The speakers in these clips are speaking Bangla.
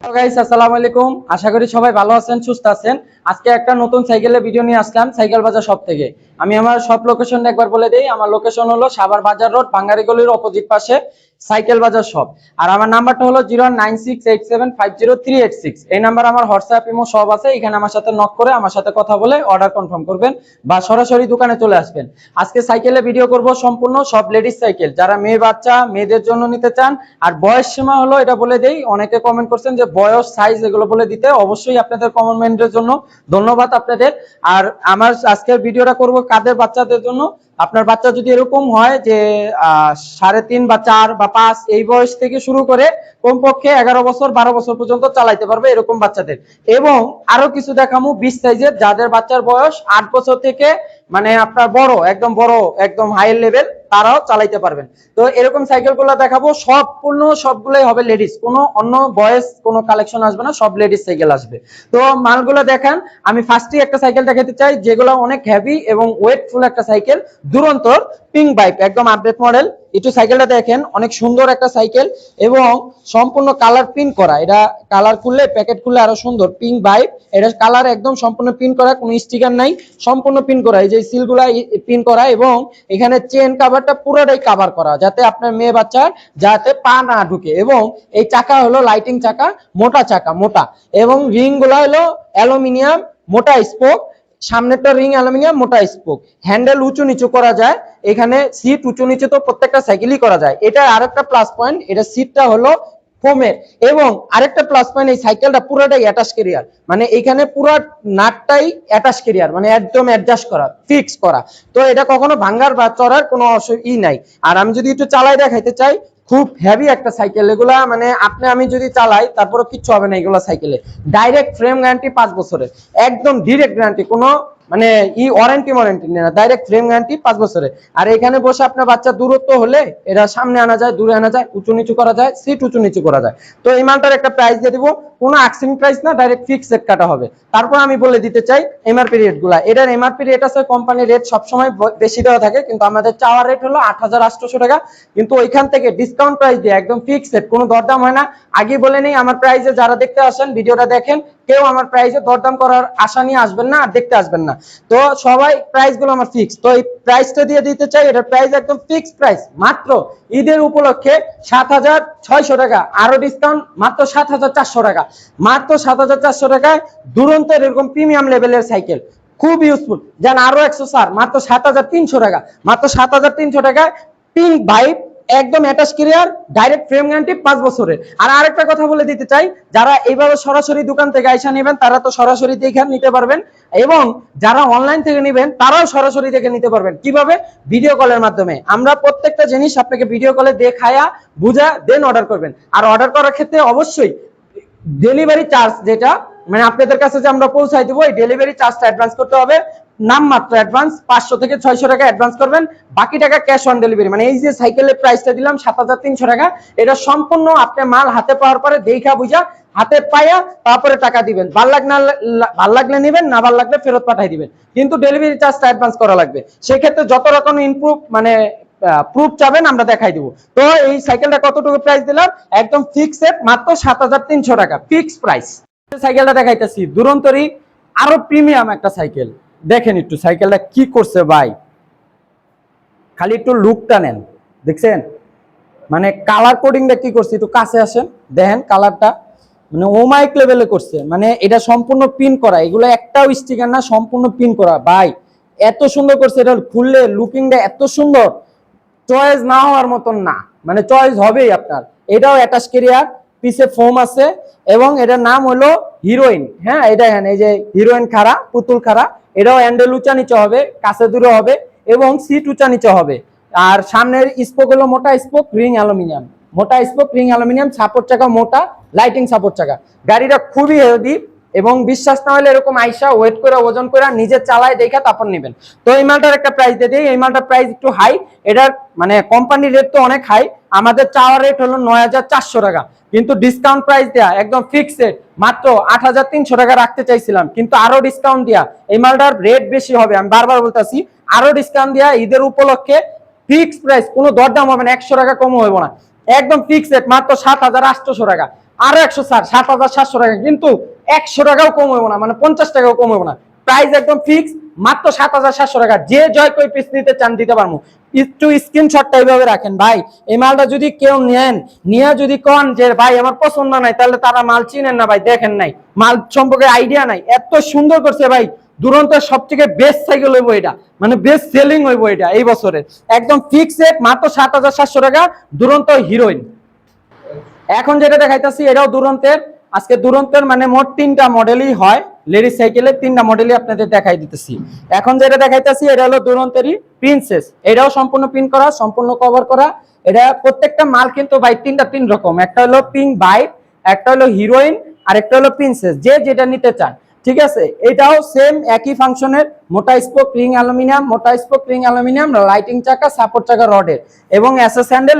হ্যালো গাইস, আসসালামু আলাইকুম। আশা করি সবাই ভালো আছেন, সুস্থ আছেন। আজকে একটা নতুন সাইকেলের ভিডিও নিয়ে আসলাম সাইকেল বাজার শপ থেকে। আমি আমার শপ লোকেশনটা একবার বলে দেই। আমার লোকেশন হলো সাভার বাজার রোড, বাঙ্গারি গলির অপোজিট পাশে সাইকেল বাজার শপ। আর আমার নাম্বারটা হলো 096875036। এই নাম্বার আমার হোয়াটসঅ্যাপ ইমো সব আছে। এখানে আমার সাথে নক করে আমার সাথে কথা বলে অর্ডার কনফার্ম করবেন বা সরাসরি দোকানে চলে আসবেন। আজকে সাইকেলে ভিডিও করব সম্পূর্ণ সব লেডিস সাইকেল, যারা মেয়ে বাচ্চা মেয়েদের জন্য নিতে চান। আর বয়স সীমা হলো এটা বলে দেই, অনেকে কমেন্ট করছেন যে বয়স সাইজ এগুলো বলে দিতে, অবশ্যই আপনাদের কমেন্টের জন্য ধন্যবাদ আপনাদের। আর আমার আজকের ভিডিওটা করব কাদের বাচ্চাদের জন্য। আপনার বাচ্চা যদি এরকম হয় যে 3.5 বা 4 বা 5 এই বয়স থেকে শুরু করে কমপক্ষে 11 বছর 12 বছর পর্যন্ত চালাইতে পারবে এরকম বাচ্চাদের। এবং আরো কিছু দেখামু 20 সাইজের, যাদের বাচ্চার বয়স 8 বছর থেকে মানে আপনার বড় একদম হাই লেভেল, তারাও চালাইতে পারবেন। তো এরকম সাইকেলগুলো দেখাবো, সবগুলোই হবে লেডিস, কোনো অন্য বয়েজ কোনো কালেকশন আসবে না, সব লেডিস সাইকেল আসবে। তো মালগুলো দেখান। আমি ফার্স্টে একটা সাইকেল দেখাতে চাই যেগুলো অনেক হেভি এবং ওয়েটফুল একটা সাইকেল, দুরন্তর পিঙ্ক বাইক, একদম আপডেট মডেল। একটু সাইকেলটা দেখেন, অনেক সুন্দর একটা সাইকেল এবং সম্পূর্ণ কালার প্রিন্ট করা। এটা কালার খুললে, প্যাকেট খুললে আরো সুন্দর। পিঙ্ক বাইক, এটা কালার একদম সম্পূর্ণ প্রিন্ট করা, কোনো স্টিকার নাই, সম্পূর্ণ প্রিন্ট করা। এই যে সিলগুলা প্রিন্ট করা এবং এখানে চেন কাভারটা পুরোটাই কাভার করা, যাতে আপনার মেয়ে বাচ্চার যাতে পা না ঢুকে। এবং এই চাকা হলো লাইটিং চাকা, মোটা চাকা, মোটা। এবং রিং গুলা হলো অ্যালুমিনিয়াম, মোটা স্পোক। সামনেরটা রিং অ্যালুমিনিয়াম, মোটা স্পোক। হ্যান্ডেল উঁচু নিচু করা যায়, এখানে সিট উঁচু নিচু তো প্রত্যেকটা সাইকেলই করা যায়। এটা আরেকটা প্লাস পয়েন্ট, এটা সিটটা হলো ফোমের। এবং আরেকটা প্লাস পয়েন্ট, এই সাইকেলটা পুরোটাই অ্যাটাচ ক্যারিয়ার, মানে এখানে পুরো নাটটাই অ্যাটাচ ক্যারিয়ার, মানে একদম অ্যাডজাস্ট করা, ফিক্স করা। তো এটা কখনো ভাঙার বা চড়ার কোনো নাই। আর আমি যদি একটু চালাই দেখাইতে চাই, খুব হেভি একটা সাইকেল এগুলা, মানে আমি যদি চালাই তারপরে কিচ্ছু হবে না এগুলা সাইকেলে। ডাইরেক্ট ফ্রেম গ্যারান্টি 5 বছরের, একদম ডিরেক্ট গ্যারান্টি, কোনো মানে ওয়ারেন্টি নেই না, ডাইরেক্ট ফ্রেম গ্যারান্টি 5 বছরের। আর এখানে বসে আপনার বাচ্চা দূরত্ব হলে এটা সামনে আনা যায়, দূরে আনা যায়, উঁচু নিচু করা যায়, সিট উঁচু নিচু করা যায়। তো এই মালটার একটা প্রাইস দিয়ে দিব, কোনো আক্সিং প্রাইস না, ডাইরেক্ট ফিক্সড রেট কাটা হবে। তারপর আমি বলে দিতে চাই এমআরপি রেট গুলা। এটার এমআরপি রেট আছে, কোম্পানির রেট সবসময় বেশি দেওয়া থাকে, কিন্তু আমাদের চাওয়ার রেট হলো 8,800 টাকা। কিন্তু ওইখান থেকে ডিসকাউন্ট প্রাইস দিয়ে একদম ফিক্সড রেট, কোনো দরদাম হয় না। আগে বলে নেই, আমার প্রাইসে যারা দেখতে আসেন, ভিডিওটা দেখেন, কেউ আমার প্রাইসে দরদাম করার আশা নিয়ে আসবেন না আর দেখতে আসবেন না। তো সবাই প্রাইস গুলো আমার ফিক্স। তো এই প্রাইসটা দিয়ে দিতে চাই, এটার প্রাইস একদম ফিক্সড প্রাইস, মাত্র ঈদের উপলক্ষে 7,600 টাকা, আরো ডিসকাউন্ট মাত্র 7,400 টাকা। মাত্র 7,400 টাকায় দুরন্তের এরকম প্রিমিয়াম লেভেলের সাইকেল, খুব ইউজফুল। যান আরো 100 স্যার, মাত্র 7,300 টাকা। মাত্র 7,300 টাকায় পিঙ্ক বাইক, একদম attach career, direct frame guarantee 5 বছরের। আর আরেকটা কথা বলে দিতে চাই, যারা এইভাবে সরাসরি দোকান থেকে আইসা নেবেন তারা তো সরাসরি দেখে নিতে পারবেন, এবং যারা অনলাইন থেকে নেবেন তারাও সরাসরি দেখে নিতে পারবেন। কিভাবে? ভিডিও কলের মাধ্যমে। আমরা প্রত্যেকটা জিনিস আপনাকে ভিডিও কলে দেখায়া বুঝা দেন অর্ডার করবেন। আর অর্ডার করার ক্ষেত্রে অবশ্যই ডেলিভারি চার্জ, যেটা মানে আপনাদের কাছে যে আমরা পৌঁছাই দেবো, এই ডেলিভারি চার্জটা অ্যাডভান্স করতে হবে। নামমাত্র অ্যাডভান্স 500 থেকে 600 টাকা অ্যাডভান্স করবেন, বাকি টাকা ক্যাশ অন ডেলিভারি। মানে এই যে সাইকেলের প্রাইসটা দিলাম 7,300 টাকা, এটা সম্পূর্ণ আপনি মাল হাতে পাওয়ার পরে দেখা বুঝা হাতে পাইয়া তারপরে টাকা দিবেন। ভাল লাগলে নেবেন, না ভাল লাগলে ফেরত পাঠাই দিবেন, কিন্তু ডেলিভারি চার্জটা অ্যাডভান্স করা লাগবে। সেক্ষেত্রে যত রকম ইমপ্রুভ মানে প্রুফ চাবেন আমরা দেখাই দিব। তো এই সাইকেলটা কতটুকু প্রাইস দিলাম, একদম ফিক্সড, মাত্র 7,300 টাকা ফিক্স প্রাইস। সাইকেলটা দেখাইতেছি দুরন্তরী, আরো প্রিমিয়াম একটা সাইকেল। দেখেন একটু সাইকেলটা কি করছে ভাই, খালি একটু লুকটা নেন, দেখছেন মানে কালার কোডিংটা কি করছে, একটু কাছে আসেন, দেখেন কালারটা মানে ওমাইক লেভেলে করছে। মানে এটা সম্পূর্ণ পিন করা, এগুলো একটাও স্টিকার না, সম্পূর্ণ পিন করা। ভাই এত সুন্দর করছে, এটা খুললে লুকিংটা এত সুন্দর, চয়েস না হওয়ার মতন না, মানে চয়েস হবেই আপনার। এটাও অ্যাটাচ ক্যারিয়ার, পিছে ফোম আছে, এবং এটার নাম হলো হিরোইন। হ্যাঁ, এটা এই যে হিরোইন খাড়া, পুতুল খাড়া। এটাও হ্যান্ডেল উঁচা নিচে হবে, কাছে দূরে হবে, এবং সিট উঁচা নিচে হবে। আর সামনের স্পোক হলো মোটা স্পোক, রিং অ্যালুমিনিয়াম, মোটা স্পোক, রিং অ্যালুমিনিয়াম, সাপোর্ট চাকা মোটা, লাইটিং সাপোর্ট চাকা। গাড়িটা খুবই হেলদি, এবং বিশ্বাস না হলে এরকম আইসা ওয়েট করে ওজন করে নিজে চালায় দেখা তারপর নেবেন। তো এই মালটার একটা প্রাইস দিয়ে দিই, এই মালটার প্রাইস একটু হাই। এটার মানে কোম্পানির রেট তো অনেক হাই, আমাদের চাওয়ার রেট হলো 9,400 টাকা, কিন্তু ডিসকাউন্ট প্রাইস দেয়া একদম ফিক্সড মাত্র 8,300 টাকা রাখতে চাইছিলাম, কিন্তু আরো ডিসকাউন্ট দিয়া এই মালটার রেট বেশি হবে, আমি বারবার বলতেছি। আরো ডিসকাউন্ট দিয়া ঈদের উপলক্ষে ফিক্সড প্রাইস, কোনো দরদাম হবে না, 100 টাকা কম হবে না, একদম ফিক্সড মাত্র 7,800 টাকা। আরো 100 ছাড়, 7,700 টাকা, কিন্তু 100 টাকাও কম হইব না, মানে 50 টাকাও কম হইব না। প্রাইস একদম ফিক্স, মাত্র 7,700 টাকা। যে জয় কই পিস নিতে চান দিতে পারবো। একটু স্ক্রিনশটটা এইভাবে রাখেন ভাই। এই মালটা যদি কেউ নেন, নিয়ে যদি কন যে ভাই আমার পছন্দ নাই, তাহলে তারা মাল চিনেন না ভাই, দেখেন নাই, মাল সম্পর্কে আইডিয়া নাই। এত সুন্দর করছে ভাই, দুরন্তের সবথেকে বেস্ট সাইকেল হইব এটা, মানে বেস্ট সেলিং হইব এটা এই বছরের। একদম ফিক্সড মাত্র 7,700 টাকা, দুরন্ত হিরোইন। এখন যেটা দেখাইতেছি এটাও দুরন্তের। আজকে দুরন্তের মানে মোট 3টা মডেলই হয়, লেডিস সাইকেলের 3টা মডেলই আপনাদের দেখাই দিতেছি। এখন যেটা দেখাইতেছি এটা হলো দুরন্তেরই প্রিন্সেস। এটাও সম্পূর্ণ প্রিন্ট করা, সম্পূর্ণ কভার করা। এটা প্রত্যেকটা মাল কিন্তু ভাই 3 রকম, একটা হলো পিঙ্ক বাইট, একটা হলো হিরোইন, আর একটা হলো প্রিন্সেস। যে যেটা নিতে চান, ঠিক আছে। এটাও সেম একই ফাংশনের, মোটা স্পোক রিং অ্যালুমিনিয়াম, মোটা স্পোক রিং অ্যালুমিনিয়াম, লাইটিং চাকা, সাপোর্ট চাকা রডের, এবং এসএস হ্যান্ডেল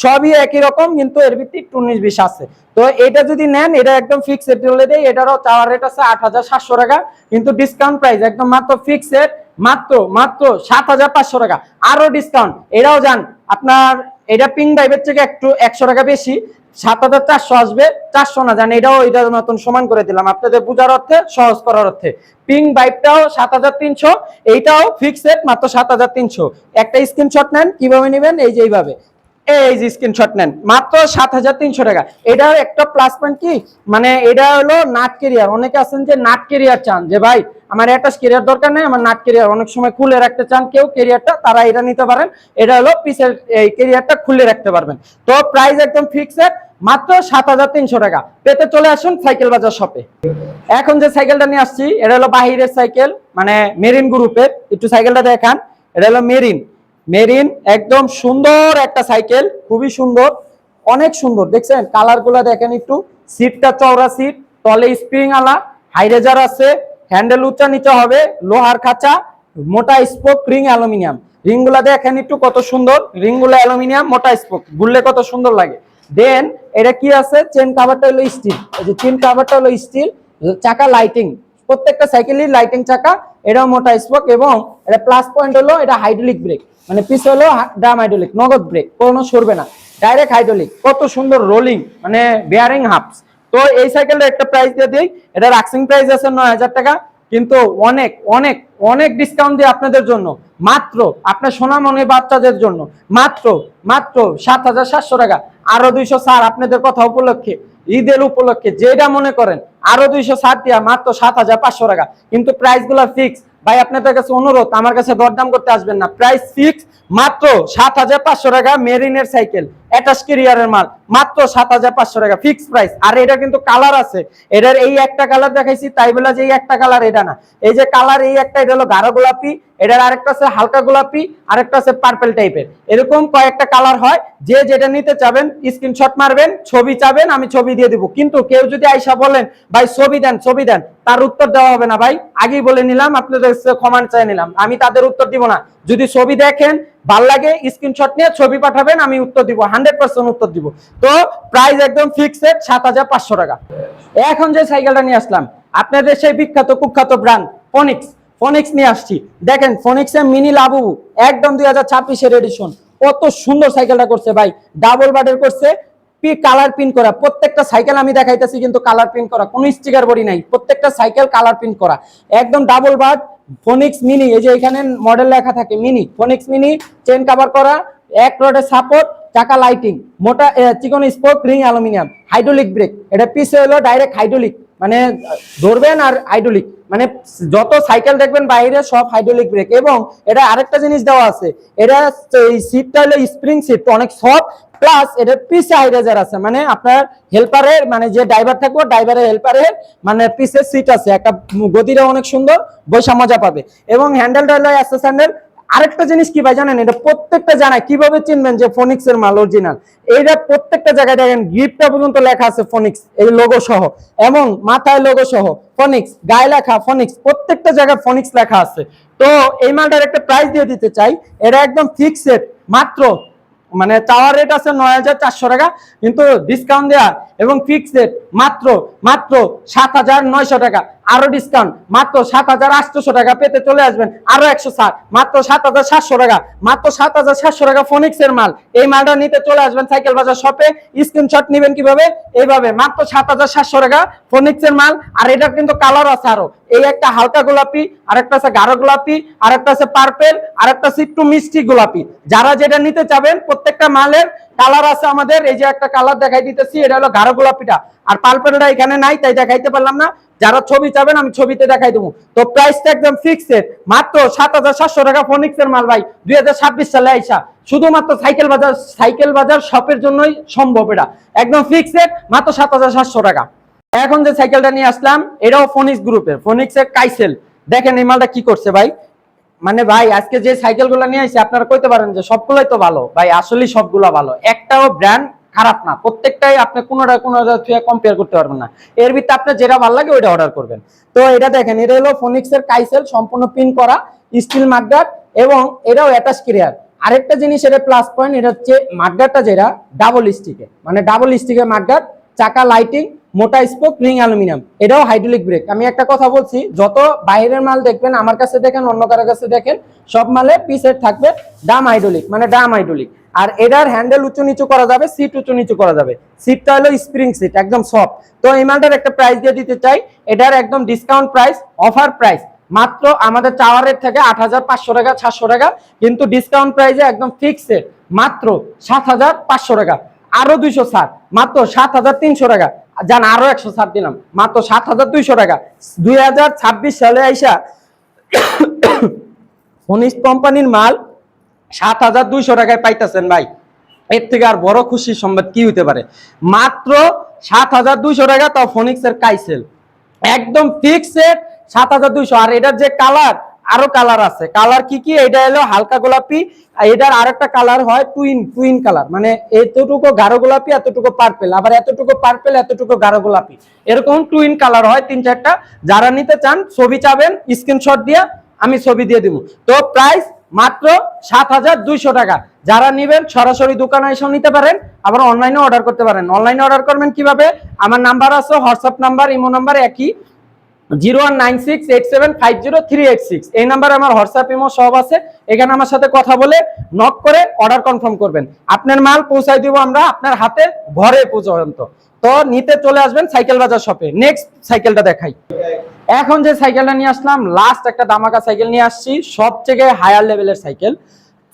সবই একই রকম, কিন্তু এর ভিত্তি 19-20 আছে। তো এটা যদি নেন, এটা একদম ফিক্সড বলে দেই, এটারও চাওয়ার রেট আছে 8,700 টাকা, কিন্তু ডিসকাউন্ট প্রাইস একদম মাত্র ফিক্সড, মাত্র 7,500 টাকা। আরো ডিসকাউন্ট, এটাও যান আপনার, এটা পিঙ্ক ভাইবের থেকে একটু 100 টাকা বেশি, 7,400 আসবে, 400 না জান, এটাও এটার মতন সমান করে দিলাম আপনাদের বুঝার অর্থে, সহজ করার অর্থে। পিঙ্ক বাইকটাও 7,300, এইটাও ফিক্সড মাত্র 7,300। একটা স্ক্রিনশট নেন, কিভাবে নেবেন, এই যে এইভাবে, এই যে স্ক্রিনশট নেন, মাত্র 7,300 টাকা। এটার একটা প্লাস পয়েন্ট কি, মানে এটা হলো নাট কেরিয়ার। অনেকে আছেন যে নাট কেরিয়ার চান, যে ভাই আমার অ্যাটাচ কেরিয়ার দরকার নেই, আমার নাট কেরিয়ার অনেক সময় খুলে রাখতে চান কেউ কেরিয়ারটা, তারা এটা নিতে পারেন। এটা হলো পিসের এই কেরিয়ারটা খুলে রাখতে পারবেন। তো প্রাইস একদম ফিক্সড, মাত্র 7,300 টাকা। পেতে চলে আসুন সাইকেল বাজার শপে। এখন যে সাইকেলটা নিয়ে আসছি এটা হলো বাহিরের সাইকেল, মানে মেরিন গ্রুপের। একটু সাইকেলটা দেখান, এটা হলো মেরিন একদম সুন্দর একটা সাইকেল, খুবই সুন্দর, অনেক সুন্দর। দেখছেন কালার গুলা দেখেন একটু, সিটটা চওড়া সিট, তলে স্প্রিং আলা, হাইরেজার আছে, হ্যান্ডেল উঁচা নিচে হবে, লোহার খাঁচা, মোটা স্পোক রিং অ্যালুমিনিয়াম। রিং গুলা দেখেন একটু কত সুন্দর, রিং গুলা অ্যালুমিনিয়াম, মোটা স্পোক, ঘুরলে কত সুন্দর লাগে। দেন এটা কি আছে, চেন কাভারটা হলো স্টিল, এই যে চেন কাভারটা হলো স্টিল, চাকা লাইটিং, প্রত্যেকটা সাইকেলের লাইটিং চাকা, এটাও মোটা স্পোক, এবং এটা প্লাস পয়েন্ট হলো এটা হাইড্রোলিক ব্রেক, মানে পিছে হলো ড্রাম হাইড্রোলিক, নগদ ব্রেক, কোনো সরবে না, ডাইরেক্ট হাইড্রোলিক, কত সুন্দর রোলিং, মানে বেয়ারিং হাফস। তো এই সাইকেলটা একটা প্রাইস দিয়ে দিই, এটা রাক্সিং প্রাইস আছে 9,000 টাকা, কিন্তু অনেক অনেক অনেক ডিসকাউন্ট দিয়ে আপনাদের জন্য, মাত্র আপনার সোনামণি বাচ্চাদের জন্য মাত্র 7,700 টাকা। আরো 200 ছাড় আপনাদের কথা উপলক্ষে, ঈদের উপলক্ষে যেটা মনে করেন, আরো 200 ছাড় দিয়া মাত্র 7,500 টাকা। কিন্তু প্রাইস গুলা ফিক্স ভাই, আপনাদের কাছে অনুরোধ, আমার কাছে দরদাম করতে আসবেন না, প্রাইস ফিক্স মাত্র 7,500 টাকা। মেরিনের সাইকেল, অ্যাটাচ কেরিয়ারের মাল, মাত্র 7,500 টাকা ফিক্স প্রাইস। আর এটা কিন্তু কালার আছে, এটার এই একটা কালার দেখাইছি তাই বলে যে এই একটা কালার এটা না, এই যে কালার এই একটা, এটা হলো গাঢ় গোলাপি, এটার আরেকটা আছে হালকা গোলাপি, আরেকটা আছে পার্পল টাইপের, এরকম কয়েকটা কালার হয়। যে যেটা নিতে চাবেন স্ক্রিনশট মারবেন, ছবি চাবেন, আমি ছবি দিয়ে দিব। কিন্তু কেউ যদি আইসা বলেন ভাই ছবি দেন, তার উত্তর দেওয়া হবে না ভাই, আগেই বলে নিলাম, আপনাদের কমেন্ট চাই নিলাম, আমি তাদের উত্তর দিব না। যদি ছবি দেখেন ভাল লাগে, স্ক্রিনশট নিয়ে ছবি পাঠাবেন, আমি উত্তর দিব, 100% উত্তর দিব। তো প্রাইস একদম ফিক্সড 7,500 টাকা। এখন যে সাইকেলটা নিয়ে আসলাম, আপনাদের সেই বিখ্যাত কুখ্যাত ব্র্যান্ড ফোনিক্স নিয়ে আসছি। দেখেন ফোনিক্সের মিনি লাবুবু, একদম 2026-এর এডিশন, কত সুন্দর সাইকেলটা করছে ভাই, ডাবল বাডের করছে, কালার প্রিন্ট করা, প্রত্যেকটা সাইকেল আমি দেখাইতেছি কিন্তু কালার প্রিন্ট করা, কোনো স্টিকার বডি নাই, প্রত্যেকটা সাইকেল কালার প্রিন্ট করা, একদম ডাবল বাড ফোনিক্স মিনি। এই যে এখানে মডেল লেখা থাকে mini, Phoenix mini, chain cover করা, এক রডের সাপোর্ট, চাকা লাইটিং, মোটা চিকন spoke ring aluminium, hydraulic break, এটা পিছে হলো ডাইরেক্ট হাইড্রোলিক, মানে ধরবেন আর হাইড্রোলিক, মানে যত সাইকেল দেখবেন বাইরে সব হাইড্রোলিক ব্রেক। এবং এটা আরেকটা জিনিস দেওয়া আছে, এটা সিটটা হলো স্প্রিং সিট, অনেক সফট, প্লাস এটার পিছে হাইড্রোজার আছে, মানে আপনার হেল্পারের, মানে যে ড্রাইভার থাকবে ড্রাইভারের হেল্পারের মানে পিছে সিট আছে, একটা গদিটা অনেক সুন্দর, বৈশা মজা পাবে। এবং হ্যান্ডেলটা হলো এসএস হ্যান্ডেল। আরেকটা জিনিস কি ভাই জানেন, এটা প্রত্যেকটা জায়গায় কিভাবে চিনবেন যে ফোনিক্স এর মাল অরিজিনাল, এইটা প্রত্যেকটা জায়গায় দেখেন গ্রিপটা পর্যন্ত লেখা আছে ফোনিক্স, এই লোগো সহ, এবং মাথায় লোগো সহ ফোনিক্স, গায়ে লেখা ফোনিক্স, প্রত্যেকটা জায়গায় ফোনিক্স লেখা আছে। তো এই মালটার একটা প্রাইস দিয়ে দিতে চাই, এটা একদম ফিক্সড, মাত্র মানে চাওয়ার রেট আছে 9,400 টাকা, কিন্তু ডিসকাউন্ট দেওয়া এবং ফিক্সড মাত্র 7,900 টাকা। আরো ডিসকাউন্ট মাত্র 7,800 টাকা পেতে চলে আসবেন আরো 100 ছাড় মাত্র 7,700 টাকা, মাত্র 7,700 টাকা ফোনিক্স এর মাল। এই মালটা নিতে চলে আসবেন সাইকেল বাজার শপে। স্ক্রিনশট নেবেন কিভাবে, এইভাবে মাত্র 7,700 টাকা ফোনিক্স এর মাল। আর এটার কিন্তু কালার আছে আরো, এই একটা হালকা গোলাপি, আরেকটা আছে গাঢ় গোলাপি, আরেকটা আছে পার্পল, আরেকটা আছে একটু মিষ্টি গোলাপি। যারা যেটা নিতে চাবেন প্রত্যেকটা মালের কালার আছে আমাদের। এই যে একটা কালার দেখাই দিতেছি, এটা হলো গাঢ় গোলাপিটা, আর পার্পলটা এখানে নাই তাই দেখাইতে পারলাম না। যারা ছবি চাবেন আমি ছবিতে দেখাই দেবো। তো প্রাইসটা একদম ফিক্সড, মাত্র 7,700 টাকা ফোনিক্স এর মাল ভাই। 2026 সালে আইসা শুধুমাত্র সাইকেল বাজার শপের জন্যই সম্ভব, এটা একদম ফিক্সড মাত্র 7,700 টাকা। এখন যে সাইকেলটা নিয়ে আসলাম এটাও ফোনিক্স গ্রুপের, ফোনিক্সের কাইসেল। দেখেন এই মালটা কি করছে ভাই, মানে ভাই আজকে যে সাইকেলগুলো নিয়ে আসছি আপনারা কইতে পারেন যে সবগুলোই তো ভালো, ভাই আসলেই সবগুলো ভালো, একটাও ব্র্যান্ড খারাপ না, প্রত্যেকটাই আপনি কোনোটা কম্পেয়ার করতে পারবেন না। এর ভিতরে আপনার যেটা ভালো লাগে ওইটা অর্ডার করবেন। তো এটা দেখেন, এটা হলো ফোনিক্সের কাইসেল, সম্পূর্ণ পিন করা স্টিল মাডগার্ড, এবং এটাও অ্যাটাচ ক্যারিয়ার। আরেকটা জিনিস এটা প্লাস পয়েন্ট, এটা হচ্ছে মাডগার্ডটা যেটা ডাবল স্টিকে, মানে ডাবল স্টিকের মাডগার্ড, চাকা লাইটিং, মোটা স্পোক, রিং অ্যালুমিনিয়াম, এটাও হাইড্রোলিক ব্রেক। আমি একটা কথা বলছি, যত বাইরের মাল দেখবেন, আমার কাছে দেখেন অন্য কারো কাছে দেখেন, সব মালে পিসের থাকবে ডাম হাইড্রোলিক, মানে ডাম হাইড্রোলিক। আর এটার হ্যান্ডেল উঁচু নিচু করা যাবে, সিট উঁচু নিচু করা যাবে। সিটটা হলো স্প্রিং সিট, একদম সফট। তো এই মালটার একটা প্রাইস দিয়ে দিতে চাই, এটার একদম ডিসকাউন্ট প্রাইস, অফার প্রাইস, মাত্র আমাদের চাওয়ার রেট থেকে 8,500 টাকা 700 টাকা, কিন্তু ডিসকাউন্ট প্রাইসে একদম ফিক্সড মাত্র 7,500 টাকা। আরো 200 ছাড়, মাত্র 7,300 টাকা। জান আরো 100 ছাড় দিলাম, মাত্র 7,200 টাকা। 2026 সালে আইসা ফোনিক্স কোম্পানির মাল 7,200 টাকায় পাইতেছেন ভাই। এর থেকে আর বড় খুশির সংবাদ কি হইতে পারে, মাত্র 7,200 টাকা, তাও ফোনিক্সের কাইসেল, একদম ফিক্সড 7,200। আর এটার যে কালার, আরো কালার আছে। কালার কি কি, এটা হলো হালকা গোলাপি, আর এটার আরেকটা কালার হয় টুইন কালার, মানে এতটুকু গাঢ় গোলাপি, এতটুকু পার্পল, আবার এতটুকু পার্পল, এতটুকু গাঢ় গোলাপি, এরকম টুইন কালার হয় 3-4টা। যারা নিতে চান ছবি চাবেন, স্ক্রিনশট দিয়ে আমি ছবি দিয়ে দিব। তো প্রাইস মাত্র 7,200 টাকা। যারা নিবেন সরাসরি দোকানে এসে নিতে পারেন, আবার অনলাইনে অর্ডার করতে পারেন। অনলাইনে অর্ডার করবেন কিভাবে, আমার নাম্বার আছে, হোয়াটসঅ্যাপ নাম্বার, ইমো নাম্বার একই, 019687503886। এই নাম্বারে আমার হোয়াটসঅ্যাপ ইমো সব আছে। এখানে আমার সাথে কথা বলে নক করে অর্ডার কনফার্ম করবেন, আপনার মাল পৌঁছাই দিব আমরা আপনার হাতে ঘরে পর্যন্ত। তো নিতে চলে আসবেন সাইকেল বাজার শপে। নেক্সট সাইকেলটা দেখাই। এখন যে সাইকেলটা নিয়ে আসলাম, লাস্ট একটা দামাকা সাইকেল নিয়ে আসছি, সবথেকে হায়ার লেভেলের সাইকেল।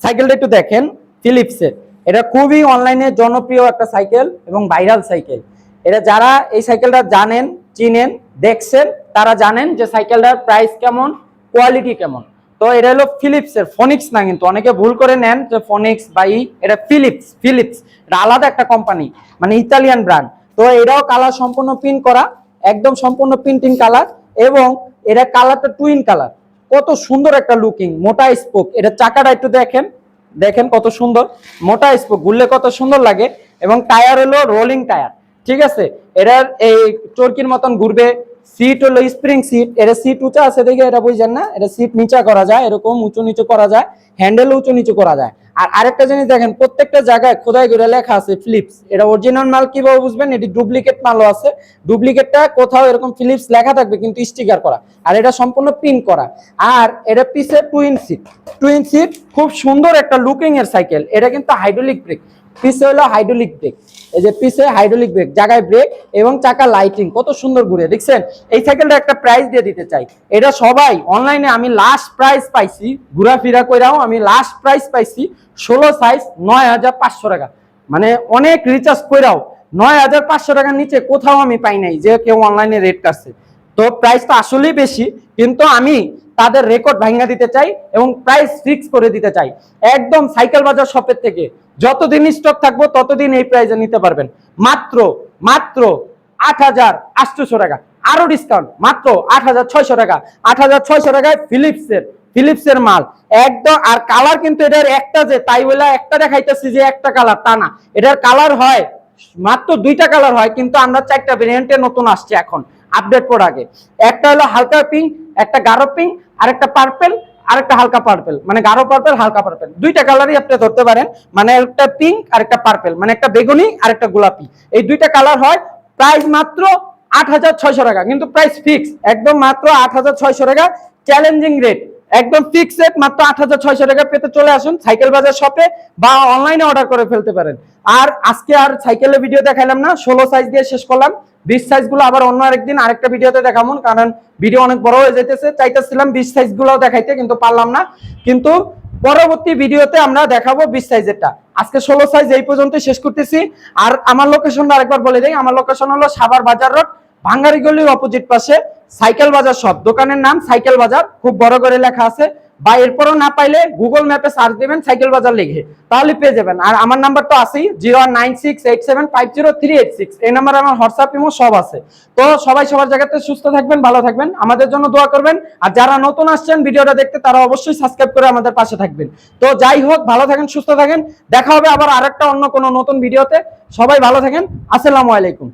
সাইকেলটা একটু দেখেন, ফিলিপসের। এটা খুবই অনলাইনে জনপ্রিয় একটা সাইকেল এবং ভাইরাল সাইকেল। এটা যারা এই সাইকেলটা জানেন, চিনেন, দেখছেন, তারা জানেন যে সাইকেলটার প্রাইস কেমন, কোয়ালিটি কেমন। তো এটা হলো ফিলিপসের, ফোনিক্স না, কিন্তু অনেকে ভুল করে নেন যে ফোনিক্স বা এটা ফিলিপস, এটা আলাদা একটা কোম্পানি, মানে ইতালিয়ান ব্র্যান্ড। তো এটাও কালার সম্পূর্ণ প্রিন্ট করা, একদম সম্পূর্ণ প্রিন্টিং কালার, এবং এটা কালারটা টুইন কালার। কত সুন্দর একটা লুকিং, মোটা স্পোক। এটা চাকাটা একটু দেখেন কত সুন্দর, মোটা স্পোক, ঘুরলে কত সুন্দর লাগে। এবং টায়ার হলো রোলিং টায়ার, ঠিক আছে। এটার এই চরকির মতন ঘুরবে। সিট হলো স্প্রিং সিট, এটা সিট উঁচা আছে দেখে এটা বুঝছেন না, এটা সিট নিচা করা যায়, এরকম উঁচু নিচু করা যায়, হ্যান্ডেল উঁচু নিচু করা যায়। আর আরেকটা জিনিস দেখেন, প্রত্যেকটা জায়গায় খোদাই করে লেখা আছে ফিলিপস। এটা অরিজিনাল মাল কিভাবে বুঝবেন, এটি ডুপ্লিকেট মালও আছে। ডুপ্লিকেটটা কোথাও এরকম ফিলিপস লেখা থাকবে কিন্তু স্টিকার করা, আর এটা সম্পূর্ণ প্রিন্ট করা। আর এটা পিছে টুইন সিট, খুব সুন্দর একটা লুকিং এর সাইকেল। এটা কিন্তু হাইড্রোলিক ব্রেক, পিছে হলো হাইড্রোলিক ব্রেক, এই যে পিছে হাইড্রোলিক ব্রেক, জায়গায় ব্রেক, এবং চাকা লাইটিং, কত সুন্দর ঘুরে দেখছেন। এই সাইকেলটা একটা প্রাইস দিয়ে দিতে চাই। এটা সবাই অনলাইনে, আমি লাস্ট প্রাইস পাইছি ঘোরাফেরা কইরাও, আমি লাস্ট প্রাইস পাইছি 16 সাইজ 9,500 টাকা। মানে অনেক রিচার্জ কইরাও 9,500 টাকার নিচে কোথাও আমি পাই নাই যে কেউ অনলাইনে রেট কাটছে। তো প্রাইসটা আসলেই বেশি, কিন্তু আমি তাদের রেকর্ড ভাঙা দিতে চাই এবং প্রাইস ফিক্স করে দিতে চাই। একদম সাইকেল বাজার শপের থেকে যতদিন স্টক থাকবো ততদিন এই প্রাইসে নিতে পারবেন, মাত্র 8,800 টাকা। আরো ডিসকাউন্ট, মাত্র 8,600 টাকা। 8,600 টাকায় ফিলিপসের মাল একদম। আর কালার কিন্তু এটার একটা, যে তাই বলে একটা দেখাইতেছি যে একটা কালার, তা না। এটার কালার হয় মাত্র 2টা কালার হয়, কিন্তু আমরা 4টা ভেরিয়েন্টে নতুন আসছে এখন আপডেট প্রোডাক্টে। একটা হলো হালকা পিঙ্ক, একটা গাঢ় পিঙ্ক, আর একটা পার্পল, আর একটা হালকা পার্পল, মানে গাঢ় পার্পল হালকা পার্পল, 2টা কালারই আপনি ধরতে পারেন। মানে একটা পিঙ্ক আর একটা পার্পল, মানে একটা বেগুনি আর একটা গোলাপি, এই 2টা কালার হয়। প্রাইস মাত্র 8,600 টাকা, কিন্তু প্রাইস ফিক্স একদম মাত্র 8,600 টাকা, চ্যালেঞ্জিং রেট, একদম ফিক্স রেট মাত্র 8,600 টাকা পেতে চলে আসুন সাইকেল বাজার শপে বা অনলাইনে অর্ডার করে ফেলতে পারেন। আর আজকে আর সাইকেলের ভিডিও দেখাইলাম না, 16 সাইজ দিয়ে শেষ করলাম। 20 সাইজ গুলো আবার অন্য আরেকদিন আরেকটা ভিডিওতে দেখাবো, কারণ ভিডিও অনেক বড় হয়ে যাইতেছে। চাইতেছিলাম 20 সাইজ গুলো দেখাইতে, কিন্তু পারলাম না। কিন্তু পরবর্তী ভিডিওতে আমরা দেখাবো 20 সাইজেরটা। আজকে 16 সাইজ এই পর্যন্ত শেষ করতেছি। আর আমার লোকেশনটা আরেকবার বলে দেই, আমার লোকেশন হলো সাভার বাজার রোড, ভাঙ্গারি গলির অপোজিট পাশে সাইকেল বাজার শপ। দোকানের নাম সাইকেল বাজার, খুব বড় করে লেখা আছে। বা এরপরও না পাইলে গুগল ম্যাপে সার্চ দিবেন সাইকেল বাজার লিখে, তাহলে পেয়ে যাবেন। আর আমার নাম্বার তো আছেই, 01968750386। এই নাম্বারে আমার হোয়াটসঅ্যাপ ইমো সব আছে। তো সবাই সবার জায়গাতে সুস্থ থাকবেন, ভালো থাকবেন, আমাদের জন্য দোয়া করবেন। আর যারা নতুন আসছেন ভিডিওটা দেখতে, তারা অবশ্যই সাবস্ক্রাইব করে আমাদের পাশে থাকবেন। তো যাই হোক, ভালো থাকেন, সুস্থ থাকেন, দেখা হবে আবার আরেকটা অন্য কোনো নতুন ভিডিওতে। সবাই ভালো থাকেন, আসসালামু আলাইকুম।